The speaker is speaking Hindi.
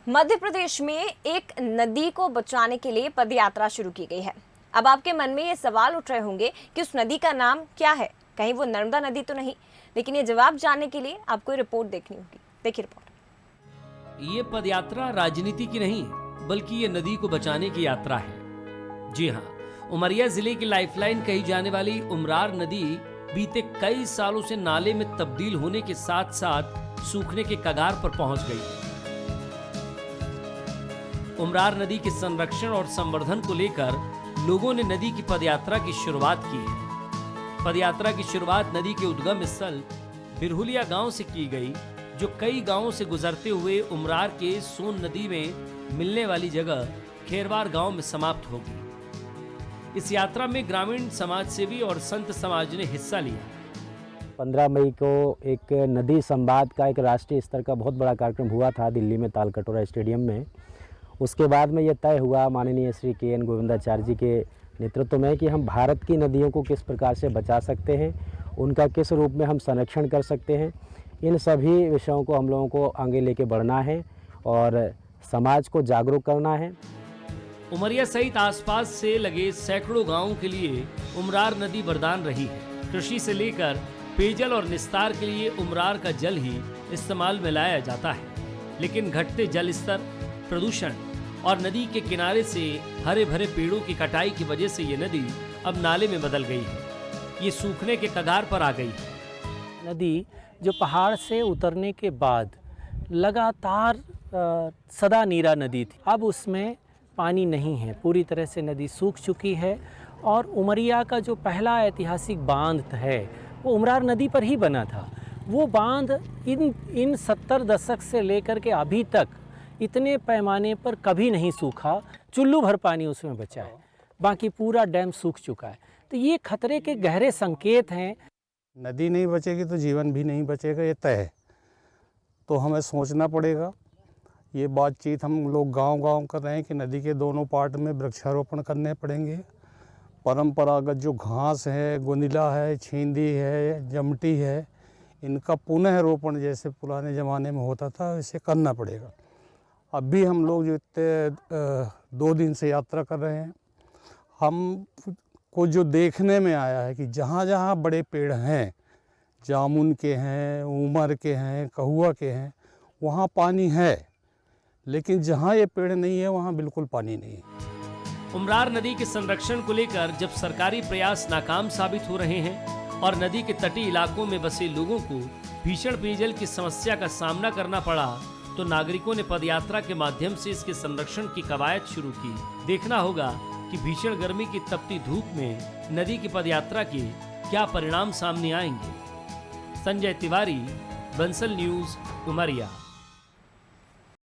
मध्य प्रदेश में एक नदी को बचाने के लिए पदयात्रा शुरू की गई है। अब आपके मन में ये सवाल उठ रहे होंगे कि उस नदी का नाम क्या है, कहीं वो नर्मदा नदी तो नहीं। लेकिन ये जवाब जानने के लिए आपको ये रिपोर्ट देखनी होगी। देखिए रिपोर्ट। ये पदयात्रा राजनीति की नहीं बल्कि ये नदी को बचाने की यात्रा है। जी हाँ, उमरिया जिले की लाइफलाइन कही जाने वाली उमरार नदी बीते कई सालों से नाले में तब्दील होने के साथ साथ सूखने के कगार पर पहुंच गई। उमरार नदी के संरक्षण और संवर्धन को लेकर लोगों ने नदी की पदयात्रा की शुरुआत की है। पदयात्रा की शुरुआत नदी के उद्गम स्थल बिरहुलिया गांव से की गई, जो कई गांवों से गुजरते हुए उमरार के सोन नदी में मिलने वाली जगह खेरवार गांव में समाप्त होगी। इस यात्रा में ग्रामीण समाज सेवी और संत समाज ने हिस्सा लिया। 15 मई को एक नदी संवाद का एक राष्ट्रीय स्तर का बहुत बड़ा कार्यक्रम हुआ था दिल्ली में तालकटोरा स्टेडियम में। उसके बाद में ये तय हुआ माननीय श्री के.एन. गोविंदाचार्य जी के नेतृत्व में कि हम भारत की नदियों को किस प्रकार से बचा सकते हैं, उनका किस रूप में हम संरक्षण कर सकते हैं। इन सभी विषयों को हम लोगों को आगे लेके बढ़ना है और समाज को जागरूक करना है। उमरिया सहित आसपास से लगे सैकड़ों गांवों के लिए उमरार नदी वरदान रही है। कृषि से लेकर पेयजल और निस्तार के लिए उमरार का जल ही इस्तेमाल में लाया जाता है। लेकिन घटते जल स्तर, प्रदूषण और नदी के किनारे से हरे भरे पेड़ों की कटाई की वजह से ये नदी अब नाले में बदल गई है। ये सूखने के कगार पर आ गई है। नदी जो पहाड़ से उतरने के बाद लगातार सदा नीरा नदी थी, अब उसमें पानी नहीं है, पूरी तरह से नदी सूख चुकी है। और उमरिया का जो पहला ऐतिहासिक बांध है वो उमरार नदी पर ही बना था। वो बांध इन 70 दशक से लेकर के अभी तक इतने पैमाने पर कभी नहीं सूखा। चुल्लू भर पानी उसमें बचा है, बाकी पूरा डैम सूख चुका है। तो ये खतरे के गहरे संकेत हैं। नदी नहीं बचेगी तो जीवन भी नहीं बचेगा, ये तय है। तो हमें सोचना पड़ेगा। ये बातचीत हम लोग गांव-गांव कर रहे हैं कि नदी के दोनों पार्ट में वृक्षारोपण करने पड़ेंगे। परंपरागत जो घास है, गोनिला है, छींदी है, जमटी है, इनका पुनः रोपण जैसे पुराने ज़माने में होता था, इसे करना पड़ेगा। अब भी हम लोग जो इतने 2 दिन से यात्रा कर रहे हैं, हम को जो देखने में आया है कि जहाँ जहाँ बड़े पेड़ हैं, जामुन के हैं, उमर के हैं, कहुआ के हैं, वहाँ पानी है। लेकिन जहाँ ये पेड़ नहीं है वहाँ बिल्कुल पानी नहीं है। उमरार नदी के संरक्षण को लेकर जब सरकारी प्रयास नाकाम साबित हो रहे हैं और नदी के तटीय इलाकों में बसे लोगों को भीषण पेयजल की समस्या का सामना करना पड़ा, तो नागरिकों ने पदयात्रा के माध्यम से इसके संरक्षण की कवायद शुरू की। देखना होगा कि भीषण गर्मी की तपती धूप में नदी की पदयात्रा के क्या परिणाम सामने आएंगे। संजय तिवारी, बंसल न्यूज, उमरिया।